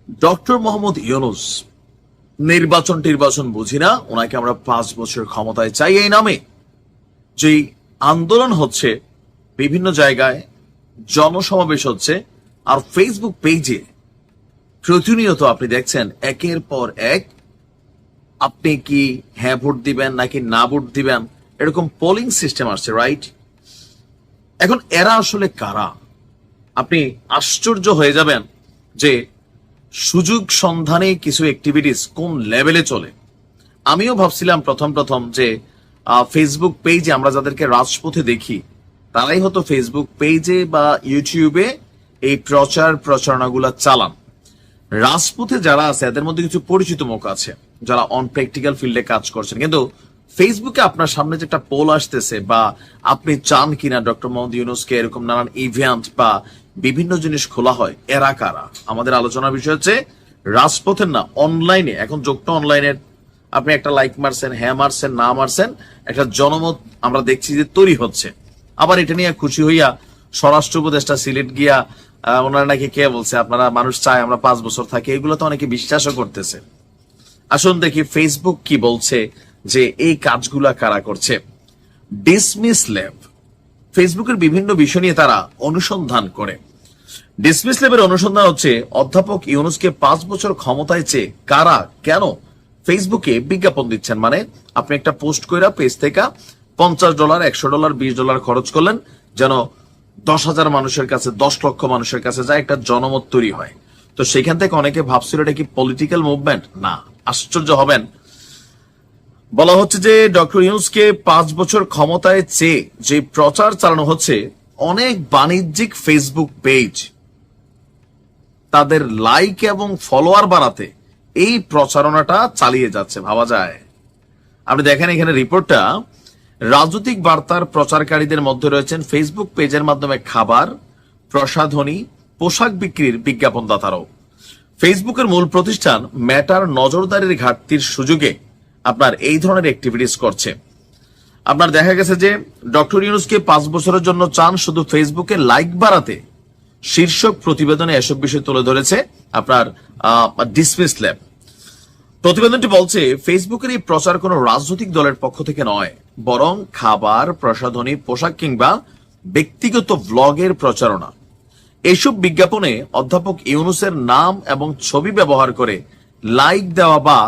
Doctor Mohammad Yunus নির্বাচন বুঝি না, ওনাকে আমরা 5 বছর ক্ষমতায় চাই এই নামে যে আন্দোলন হচ্ছে, বিভিন্ন জায়গায় জনসমাবেশ হচ্ছে, আর ফেসবুক পেজে প্রতিনিয়ত আপনি দেখছেন একের পর এক আপনি কি হ্যাঁ ভোট দিবেন নাকি না ভোট দিবেন, এরকম পোলিং সিস্টেম আসছে, রাইট? এখন এরা আসলে কারা? আপনি আশ্চর্য হয়ে যাবেন যে সুযোগ সন্ধানে কিছু অ্যাক্টিভিটিস কোন লেভেলে চলে। আমিও ভাবছিলাম প্রথম যে ফেসবুক পেজে আমরা যাদেরকে রাজপথে দেখি তারাই হয়তো ফেসবুক পেজে বা ইউটিউবে এই প্রচারণাগুলা চালান। রাজপথে যারা আছে এদের মধ্যে কিছু পরিচিত মুখ আছে যারা অন প্র্যাকটিক্যাল ফিল্ডে কাজ করছেন, কিন্তু ফেসবুকে আপনার সামনে যে একটা পোল আসতেছে বা আপনি চান কিনা ডক্টর মোহাম্মদ ইউনূসকে এরকম নানান ইভেন্ট বা বিভিন্ন জিনিস খোলা হয়, এরা কারা? আমাদের আলোচনার বিষয় হচ্ছে রাজপথের না, অনলাইনে। এখন যোগটা অনলাইনের, আপনি একটা লাইক মারছেন, হ্যাঁ মারছেন, না মারছেন, একটা জনমত আমরা দেখছি যে তৈরি হচ্ছে। আবার এটা নিয়ে খুশি হইয়া স্বরাষ্ট্র উপদেষ্টা সিলেট গিয়া ওনারা নাকি কে বলছে আপনারা মানুষ চায় আমরা 5 বছর থাকি, এগুলো তো অনেকে বিশ্বাসও করতেছে। আসুন দেখি ফেসবুক কি বলছে যে এই কাজগুলা কারা করছে। ডিসমিস ল্যাব, ফেসবুকের বিভিন্ন বিষয় নিয়ে তারা অনুসন্ধান করে। ডিসমিস ল্যাবের অনুসন্ধান হচ্ছে অধ্যাপক ইউনূসকে 5 বছর ক্ষমতায় চেয়ে কারা কেন ফেসবুকে বিজ্ঞাপন দিচ্ছেন। মানে আপনি একটা পোস্ট কইরা পেজ থেকে $50, $100, $20 খরচ করলেন যেন 10,000 মানুষের কাছে, 10 লক্ষ মানুষের কাছে যায়, একটা জনমত তৈরি হয়। তো সেখান থেকে অনেকে ভাবছিল এটা কি পলিটিক্যাল মুভমেন্ট। না, আশ্চর্য হবেন, বলা হচ্ছে যে ডক্টর ইউনূসকে 5 বছর ক্ষমতায় চেয়ে যে প্রচার চালানো হচ্ছে, অনেক বাণিজ্যিক ফেসবুক পেজ তাদের লাইক এবং ফলোয়ার বাড়াতে এই প্রচারণাটা চালিয়ে যাচ্ছে। ভাবা যায়? আপনি দেখেন এখানে রিপোর্টটা, রাজনৈতিক বার্তার প্রচারকারীদের মধ্যে রয়েছেন ফেসবুক পেজের মাধ্যমে খাবার, প্রসাধনী, পোশাক বিক্রির বিজ্ঞাপনদাতারাও। ফেসবুকের মূল প্রতিষ্ঠান মেটার নজরদারির ঘাটতির সুযোগে আপনার এই ধরনের অ্যাক্টিভিটিস করছে। আপনার দেখা গেছে যে ডক্টর ইউনূসকে 5 বছরের জন্য চান শুধু ফেসবুকে লাইক বাড়াতে, শীর্ষক প্রতিবেদনে এসব বিষয় তুলে ধরেছে আপনার ডিসমিস ল্যাব। প্রতিবেদনটি বলছে ফেসবুকের এই প্রচার কোনো রাজনৈতিক দলের পক্ষ থেকে নয়, বরং খাবার, প্রসাধনী, পোশাক কিংবা ব্যক্তিগত ভ্লগের প্রচারণা। এইসব বিজ্ঞাপনে অধ্যাপক ইউনূসের নাম এবং ছবি ব্যবহার করে লাইক দেওয়া বা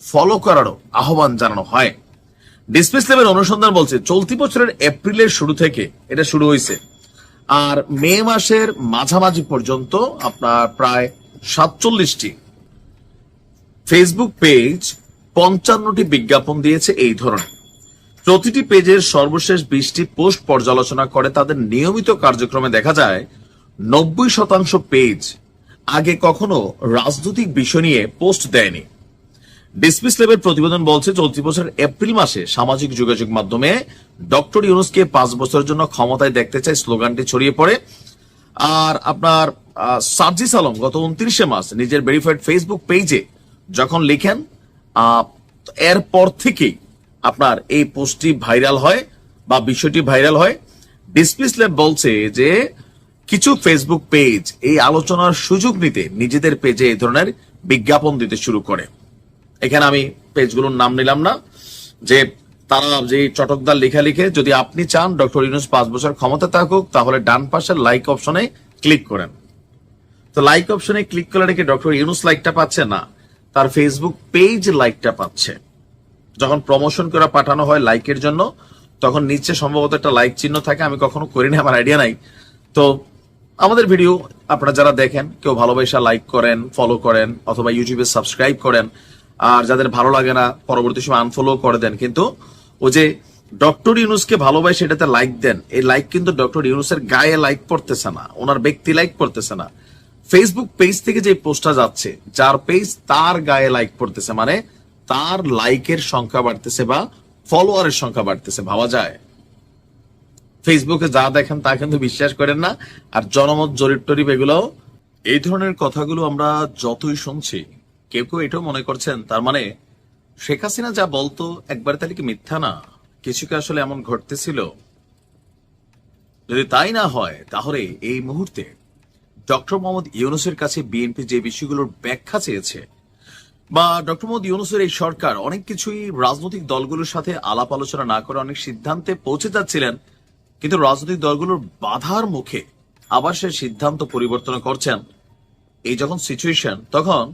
ফলো করারও আহ্বান জানানো হয়। ডিসমিস ল্যাবের অনুসন্ধান বলছে চলতি বছরের এপ্রিলের শুরু থেকে এটা শুরু হয়েছে, আর মে মাসের মাঝামাঝি পর্যন্ত আপনার প্রায় 47টি ফেসবুক পেজ 55টি বিজ্ঞাপন দিয়েছে এই ধরনের। প্রতিটি পেজের সর্বশেষ 20টি পোস্ট পর্যালোচনা করে তাদের নিয়মিত কার্যক্রমে দেখা যায় 90% পেজ আগে কখনো রাজনৈতিক বিষয় নিয়ে পোস্ট দেয়নি। ডিসমিস ল্যাবের প্রতিবেদন বলছে চলতি বছরের এপ্রিল মাসে সামাজিক যোগাযোগ মাধ্যমে ডক্টর ইউনূসকে 5 বছরের জন্য ক্ষমতায় দেখতে চাই স্লোগানটি ছড়িয়ে পড়ে। আর আপনার সার্জিস আলম গত 29শে মার্চ নিজের ভেরিফাইড ফেসবুক পেজে যখন লিখেন, এরপর থেকেই আপনার এই পোস্টটি ভাইরাল হয় বা বিষয়টি ভাইরাল হয়। ডিসমিস ল্যাব বলছে যে কিছু ফেসবুক পেজ এই আলোচনার সুযোগ নিতে নিজেদের পেজে এই ধরনের বিজ্ঞাপন দিতে শুরু করে। এখানে আমি পেজগুলোর নাম নিলাম না, যে তারা যে চটকদার লেখা লিখে, যদি আপনি চান ডক্টর ইউনূস 5 বছর ক্ষমতা থাকুক তাহলে ডান পাশের লাইক অপশনে ক্লিক করেন। তো লাইক অপশনে ক্লিক করলে নাকি ডক্টর ইউনূস লাইকটা পাচ্ছে না, তার ফেসবুক পেজ লাইকটা পাচ্ছে। যখন প্রমোশন করে পাঠানো হয় লাইকের জন্য, তখন নিচে সম্ভবত একটা লাইক চিহ্ন থাকে, আমি কখনো করিনি, আমার আইডিয়া নাই। তো আমাদের ভিডিও আপনারা যারা দেখেন, কেউ ভালোবাসা লাইক করেন, ফলো করেন, অথবা ইউটিউবে সাবস্ক্রাইব করেন, আর যাদের ভালো লাগে না পরবর্তী সময় আনফলো করে দেন। কিন্তু ও যে ডক্টর ইউনূসকে ভালোবাসে এটাতে লাইক দেন, এই লাইক কিন্তু ডক্টর ইউনূসের গায়ে লাইক পড়তেছে না, ওনার ব্যক্তি লাইক পড়তেছে না। ফেসবুক পেজ থেকে যে পোস্টটা যাচ্ছে, যার পেজ তার গায়ে লাইক পড়তেছে, মানে তার লাইকের সংখ্যা বাড়তেছে বা ফলোয়ারের সংখ্যা বাড়তেছে। ভাবা যায়? ফেসবুকে যা দেখেন তা কিন্তু বিশ্বাস করেন না। আর জনমত জরিপ টরিপ এগুলো, এই ধরনের কথাগুলো আমরা যতই শুনছি, কেউ কেউ এটাও মনে করছেন তার মানে শেখ হাসিনা যা বলতো একবার তাহলে কি মিথ্যা না, কিছু কি আসলে এমন ঘটতেছিল? যদি তাই না হয় তাহলে এই মুহূর্তে ডক্টর মোহাম্মদ ইউনূসের কাছে বিএনপি যে বিষয়গুলোর ব্যাখ্যা চেয়েছে, বা ডক্টর মোহাম্মদ ইউনূসের এই সরকার অনেক কিছুই রাজনৈতিক দলগুলোর সাথে আলাপ আলোচনা না করে অনেক সিদ্ধান্তে পৌঁছে যাচ্ছিলেন, কিন্তু রাজনৈতিক দলগুলোর বাধার মুখে আবার সে সিদ্ধান্ত পরিবর্তন করছেন। এই যখন সিচুয়েশন, তখন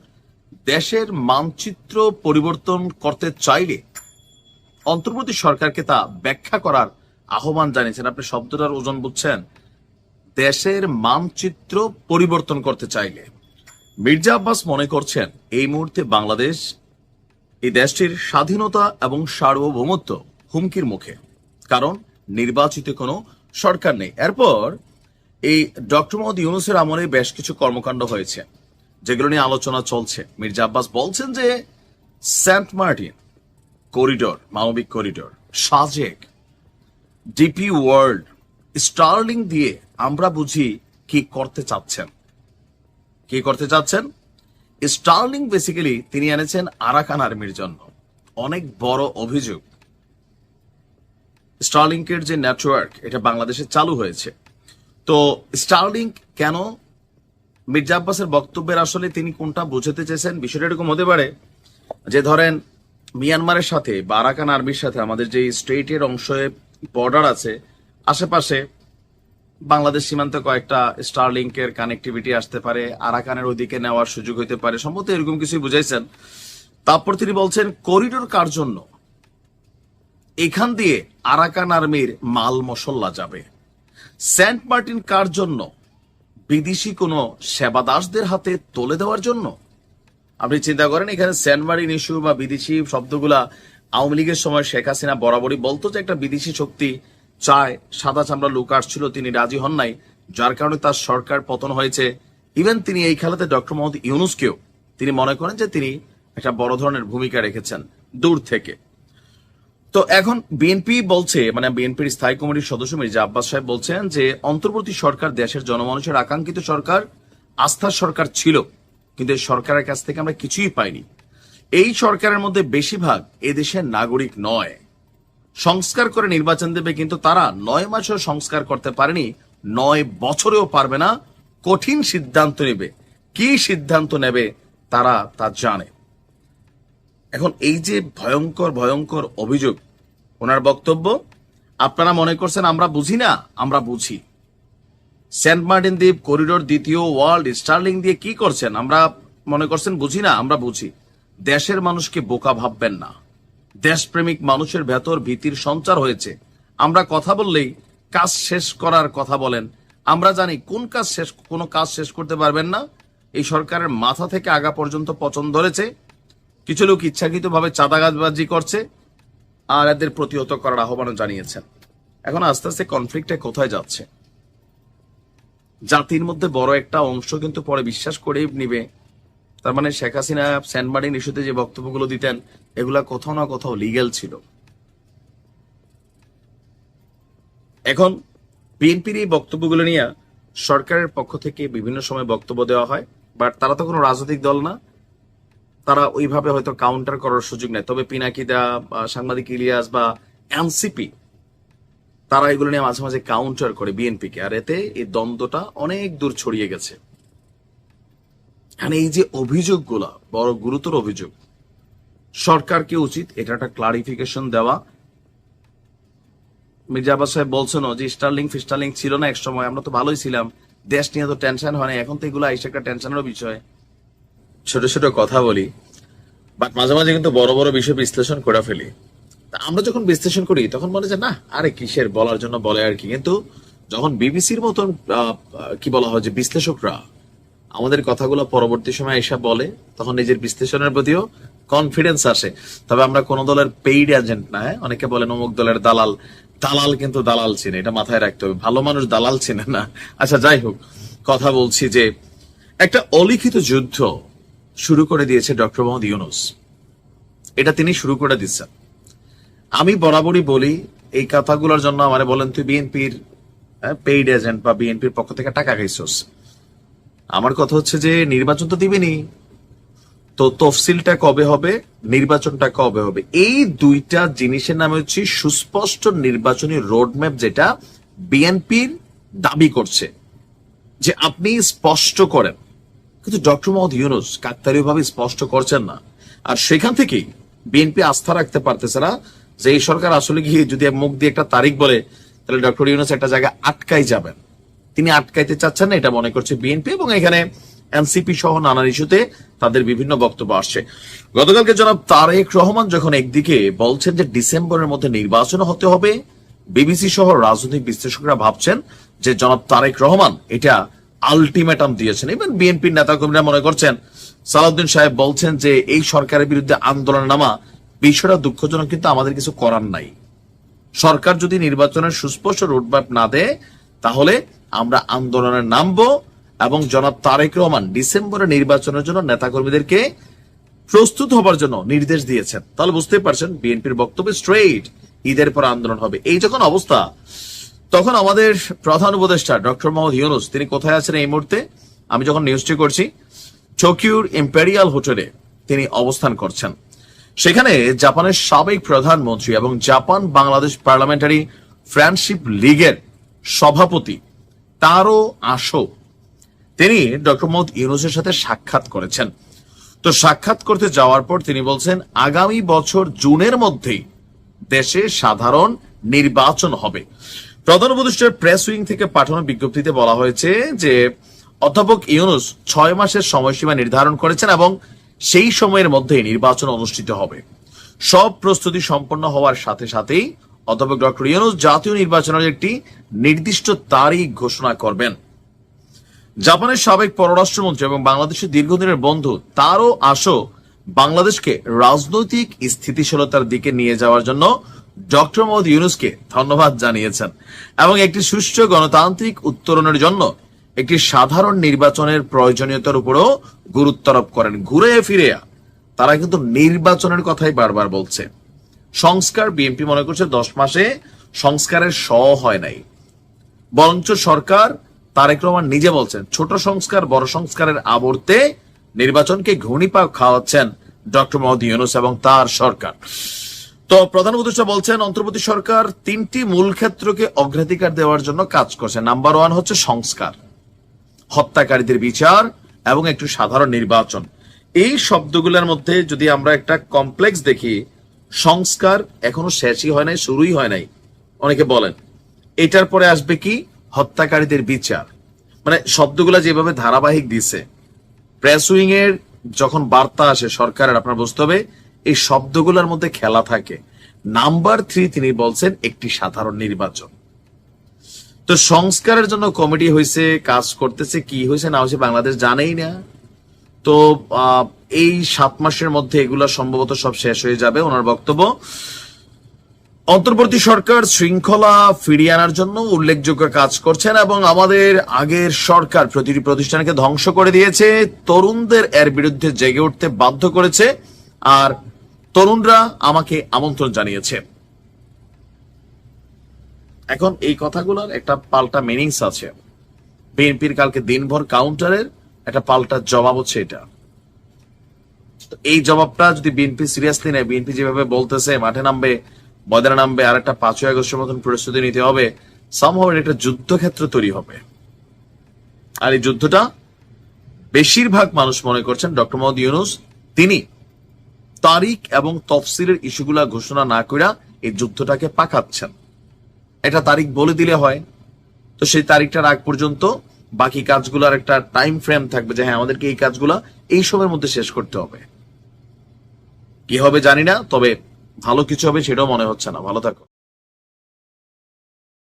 দেশের মানচিত্র পরিবর্তন করতে চাইলে অন্তর্বর্তী সরকারকে তা ব্যাখ্যা করার আহ্বান জানিয়েছেন। আপনি শব্দটার ওজন বুঝছেন? দেশের মানচিত্র পরিবর্তন করতে চাইলে মির্জা আব্বাস মনে করছেন এই মুহূর্তে বাংলাদেশ, এই দেশটির স্বাধীনতা এবং সার্বভৌমত্ব হুমকির মুখে, কারণ নির্বাচিত কোনো সরকার নেই। এরপর এই ডক্টর মোহাম্মদ ইউনূসের আমলে বেশ কিছু কর্মকাণ্ড হয়েছে যেগুলো নিয়ে আলোচনা চলছে। মির্জা আব্বাস বলছেন যে সেন্ট মার্টিন করিডোর, মানবিক corridor, Sajek, DP World, Starlink দিয়ে আমরা বুঝি কি করতে চাচ্ছেন। কি করতে চাচ্ছেন? স্টার্লিং বেসিক্যালি তিনি এনেছেন আরাকান আর্মির জন্য। অনেক বড় অভিযোগ, স্টার্লিংকের যে নেটওয়ার্ক এটা বাংলাদেশে চালু হয়েছে। তো স্টার্লিং কেন? মির্জা আব্বাসের বক্তব্যের আসলে তিনি কোনটা বোঝাতে চেয়েছেন, বিষয়টা এরকম হতে পারে যে ধরেন মিয়ানমারের সাথে বা আরাকান আর্মির সাথে আমাদের যে স্টেটের অংশে বর্ডার আছে, আশেপাশে বাংলাদেশ সীমান্তে কয়েকটা স্টারলিংকের কানেক্টিভিটি আসতে পারে, আরাকানের ওইদিকে নেওয়ার সুযোগ হইতে পারে, সম্ভবত এরকম কিছুই বুঝাইছেন। তারপর তিনি বলছেন করিডোর কার জন্য? এখান দিয়ে আরাকান আর্মির মাল মশল্লা যাবে। সেন্ট মার্টিন কার জন্য? বিদেশি কোন সেবাদাসদের হাতে তুলে দেওয়ার জন্য। আপনি চিন্তা করেন, এখানে সেন্ট মার্টিন ইস্যু বা বিদেশি শব্দগুলা আওয়ামী লীগের সময় শেখ হাসিনা বরাবরই বলতো যে একটা বিদেশি শক্তি চায়, সাদা চামড়া লোক আসছিল, তিনি রাজি হন নাই, যার কারণে তার সরকার পতন হয়েছে। ইভেন তিনি এই খেলাতে ডক্টর মোহাম্মদ ইউনূসকেও তিনি মনে করেন যে তিনি একটা বড় ধরনের ভূমিকা রেখেছেন দূর থেকে। তো এখন বিএনপি বলছে, মানে বিএনপির স্থায়ী কমিটির সদস্য মির্জা আব্বাস সাহেব বলছেন যে অন্তর্বর্তী সরকার দেশের জনমানুষের আকাঙ্ক্ষিত সরকার, আস্থার সরকার ছিল, কিন্তু এই সরকারের কাছ থেকে আমরা কিছুই পাইনি। এই সরকারের মধ্যে বেশিরভাগ এদেশের নাগরিক নয়। সংস্কার করে নির্বাচন দেবে, কিন্তু তারা 9 মাসেও সংস্কার করতে পারেনি, 9 বছরেও পারবে না। কঠিন সিদ্ধান্ত নেবে, কি সিদ্ধান্ত নেবে তারা তা জানে। এখন এই যে ভয়ঙ্কর ভয়ঙ্কর অভিযোগ, ওনার বক্তব্য, আপনারা মনে করছেন আমরা বুঝি না? আমরা বুঝি। সেন্ট মার্টিন দ্বীপ করিডোর, দ্বিতীয় ওয়ার্ল্ড, স্টার্লিং দিয়ে কি করছেন আমরা মনে করছেন বুঝি না? আমরা বুঝি। দেশের মানুষকে বোকা ভাববেন না। দেশপ্রেমিক মানুষের ভেতর ভীতির সঞ্চার হয়েছে। আমরা কথা বললেই কাজ শেষ করার কথা বলেন। আমরা জানি কোনো কাজ শেষ করতে পারবেন না। এই সরকারের মাথা থেকে আগা পর্যন্ত পচন ধরেছে। কিছু লোক ইচ্ছাকৃতভাবে চাঁদাবাজি করছে, আর এদের প্রতিহত করার আহ্বানও জানিয়েছেন। এখন আস্তে আস্তে কনফ্লিক্টটা কোথায় যাচ্ছে? জাতির মধ্যে বড় একটা অংশ কিন্তু পরে বিশ্বাস করেই নিবে। তার মানে শেখ হাসিনা সেন্ট মার্টিন ইস্যুতে যে বক্তব্যগুলো দিতেন, এগুলা কোথাও না কোথাও লিগ্যাল ছিল। এখন বিএনপির এই বক্তব্যগুলো নিয়ে সরকারের পক্ষ থেকে বিভিন্ন সময় বক্তব্য দেওয়া হয়, বাট তারা তো কোনো রাজনৈতিক দল না, তারা ওইভাবে হয়তো কাউন্টার করার সুযোগ নেই। তবে পিনাকিদা, সাংবাদিক ইলিয়াস বা এনসিপি, তারা এগুলো নিয়ে মাঝে মাঝে কাউন্টার করে বিএনপিকে, আর এতে এই দ্বন্দ্বটা অনেক দূর ছড়িয়ে গেছে। এই যে অভিযোগগুলা বড় গুরুতর অভিযোগ, সরকারকে উচিত এটা একটা ক্লারিফিকেশন দেওয়া। মির্জা আব্বাস সাহেব বলছেন যে স্টার্লিং ফিস্টার্লিং ছিল না এক সময়, আমরা তো ভালোই ছিলাম, দেশ নিয়ে তো টেনশন হয় না, এখন তো এগুলো এসে একটা টেনশনেরও বিষয়। ছোট ছোট কথা বলি, বাট মাঝে মাঝে কিন্তু বড় বড় বিষয় বিশ্লেষণ করে ফেলি। আমরা যখন বিশ্লেষণ করি তখন মনে হয় না আরে কিসের, বলার জন্য বলে আর কি। কিন্তু যখন বিবিসির মতন কি বলা হয় যে বিশ্লেষকরা আমাদের কথাগুলো পরবর্তী সময় এসে বলে, তখন নিজের বিশ্লেষণের প্রতিও কনফিডেন্স আসে। তবে আমরা কোন দলের পেইড এজেন্ট না। অনেকে বলেন অমুক দলের দালাল, দালাল কিন্তু দালাল চিনে, এটা মাথায় রাখতে হবে। ভালো মানুষ দালাল চিনে না। আচ্ছা যাই হোক, কথা বলছি যে একটা অলিখিত যুদ্ধ শুরু করে দিয়েছে ডক্টর মোহাম্মদ ইউনূস। এটা তিনি শুরু করে দিচ্ছেন। আমি বরাবরই বলি, এই কথাগুলোর জন্য আমারে বলেন তুই বিএনপির পেইড এজেন্ট বা বিএনপির পক্ষ থেকে টাকা খাইছস। আমার কথা হচ্ছে যে নির্বাচন তো দিবেনি, তো তফসিলটা কবে হবে, নির্বাচনটা কবে হবে, এই দুইটা জিনিসের নামে হচ্ছে সুস্পষ্ট নির্বাচনী রোডম্যাপ, যেটা বিএনপির দাবি করছে। যে আপনি স্পষ্ট করেন, কিন্তু ডক্টর মোহাম্মদ ইউনূস কাকতালীয় ভাবে স্পষ্ট করছেন না। আর সেখান থেকেই বিএনপি আস্থা রাখতে পারতেছে না যে এই সরকার আসলে গিয়ে যদি মুখ দিয়ে একটা তারিখ বলে তাহলে ডক্টর ইউনূস একটা জায়গায় আটকাই যাবেন। তিনি আটকাইতে চাচ্ছেন না, এটা মনে করছে বিএনপি, এবং এখানে এনসিপি সহ নানান ইস্যুতে তাদের বিভিন্ন বক্তব্য আসছে। গতকালকে জনাব তারেক রহমান যখন একদিকে বলছেন যে ডিসেম্বরের মধ্যে নির্বাচন হতে হবে, বিবিসি সহ রাজনৈতিক বিশ্লেষকরা ভাবছেন যে জনাব তারেক রহমান এটা আলটিমেটাম দিয়েছেন। ইভেন বিএনপির নেতাকর্মীরা মনে করছেন, সালাউদ্দিন সাহেব বলছেন যে এই সরকারের বিরুদ্ধে আন্দোলনে নামা বিষয়টা দুঃখজনক, কিন্তু আমাদের কিছু করার নাই। সরকার যদি নির্বাচনের সুস্পষ্ট রোডম্যাপ না দেয় তাহলে আমরা আন্দোলনে নামবো, এবং জনাব তারেক রহমান ডিসেম্বরে নির্বাচনের জন্য নেতাকর্মীদেরকে প্রস্তুত হবার জন্য নির্দেশ দিয়েছেন। তাহলে বুঝতেই পারছেন বিএনপির বক্তব্য স্ট্রেইট ঈদের পর আন্দোলন হবে। এই যখন অবস্থা, তখন আমাদের প্রধান উপদেষ্টা ডক্টর মোহাম্মদ ইউনূস তিনি কোথায় আছেন এই মুহূর্তে? আমি যখন নিউজটি করছি টোকিওর ইম্পেরিয়াল হোটেলে তিনি অবস্থান করছেন। সেখানে জাপানের সাবেক প্রধানমন্ত্রী এবং জাপান বাংলাদেশ পার্লামেন্টারি ফ্রেন্ডশিপ লীগের সভাপতি তারো আসো তিনি ডক্টর মোহাম্মদ ইউনূসের সাথে সাক্ষাৎ করেছেন। তো সাক্ষাৎ করতে যাওয়ার পর তিনি বলছেন আগামী বছর জুনের মধ্যেই দেশে সাধারণ নির্বাচন হবে। প্রধান উপদেষ্টার প্রেস উইং থেকে পাঠানো বিজ্ঞপ্তিতে বলা হয়েছে যে অধ্যাপক ইউনূস 6 মাসের সময়সীমা নির্ধারণ করেছেন এবং সেই সময়ের মধ্যেই নির্বাচন অনুষ্ঠিত হবে। সব প্রস্তুতি সম্পন্ন হওয়ার সাথে সাথেই অধ্যাপক ডক্টর ইউনূস জাতীয় নির্বাচনের একটি নির্দিষ্ট তারিখ ঘোষণা করবেন। জাপানের সাবেক পররাষ্ট্রমন্ত্রী এবং বাংলাদেশের দীর্ঘদিনের বন্ধু তারো আসো বাংলাদেশকে রাজনৈতিক স্থিতিশীলতার দিকে নিয়ে যাওয়ার জন্য ডক্টর মোহাম্মদ ইউনূসকে ধন্যবাদ জানিয়েছেন এবং একটি সুষ্ঠু গণতান্ত্রিক উত্তরণের জন্য একটি সাধারণ নির্বাচনের প্রয়োজনীয়তার উপরও গুরুত্ব আরোপ করেন। ঘুরে ফিরে তারা কিন্তু নির্বাচনের কথাই বারবার বলছে। সংস্কার বিএনপি মনে করছে 10 মাসে সংস্কারের হয় নাই, বরঞ্চ সরকার তারেক রহমান নিজে বলছেন ছোট সংস্কার বড় সংস্কারের আবর্তে নির্বাচনকে ঘূর্ণিপাক খাওয়াচ্ছেন ডক্টর মোহাম্মদ ইউনূস এবং তার সরকার। তো প্রধান উপদেষ্টা বলছেন অন্তর্বর্তী সরকার 3টি মূল ক্ষেত্রকে অগ্রাধিকার দেওয়ার জন্য কাজ করছে। নাম্বার 1 হচ্ছে সংস্কার, হত্যাকারীদের বিচার এবং একটু সাধারণ নির্বাচন। এই শব্দগুলোর মধ্যে যদি আমরা একটা কমপ্লেক্স দেখি, সংস্কার এখনো শেষই হয় নাই, শুরুই হয় নাই অনেকে বলেন। এটার পরে আসবে কি? হত্যাকারীদের বিচার। মানে শব্দগুলা যেভাবে ধারাবাহিক দিছে, প্রেস উইং এর যখন বার্তা আসে সরকারের, আপনার বুঝতে হবে এই শব্দগুলোর মধ্যে খেলা থাকে। নাম্বার 3 তিনি বলছেন একটি সাধারণ নির্বাচন। তো সংস্কারের জন্য কমিটি হয়েছে, কাজ করতেছে, কি হয়েছে না হয়েছে বাংলাদেশ জানেই না। তো এই 7 মাসের মধ্যে এগুলা সম্ভবত সব শেষ হয়ে যাবে। ওনার বক্তব্য অন্তর্বর্তী সরকার শৃঙ্খলা ফিরিয়ে আনার জন্য উল্লেখযোগ্য কাজ করছেন এবং আমাদের আগের সরকার প্রতিটি প্রতিষ্ঠানকে ধ্বংস করে দিয়েছে, তরুণদের এর বিরুদ্ধে জেগে উঠতে বাধ্য করেছে, আর তরুণরা আমাকে আমন্ত্রণ জানিয়েছে। এখন এই কথাগুলোর একটা পাল্টা মিনিংস আছে। বিএনপির কালকে দিনভর কাউন্টারের একটা পাল্টা জবাব হচ্ছে এটা। এই জবাবটা যদি বিএনপি সিরিয়াসলি নেয়, বিএনপি যেভাবে বলতেছে মাঠে নামবে, ময়দানে নামবে, আর একটা 5ই আগস্টের মতন প্রস্তুতি নিতে হবে, সামহাও একটা যুদ্ধক্ষেত্র তৈরি হবে। আর এই যুদ্ধটা বেশিরভাগ মানুষ মনে করছেন ডক্টর মোহাম্মদ ইউনূস তিনি তারিখ এবং তফসিলের ইস্যুগুলা ঘোষণা না কইরা এই যুদ্ধটাকে পাকাচ্ছেন। এটা তারিখ বলে দিলে হয়, তো সেই তারিখটার আগ পর্যন্ত বাকি কাজগুলোর একটা টাইম ফ্রেম থাকবে যে হ্যাঁ আমাদেরকে এই কাজগুলা এই সময়ের মধ্যে শেষ করতে হবে। কি হবে জানি না, তবে ভালো কিছু হবে সেটাও মনে হচ্ছে না। ভালো থাকো।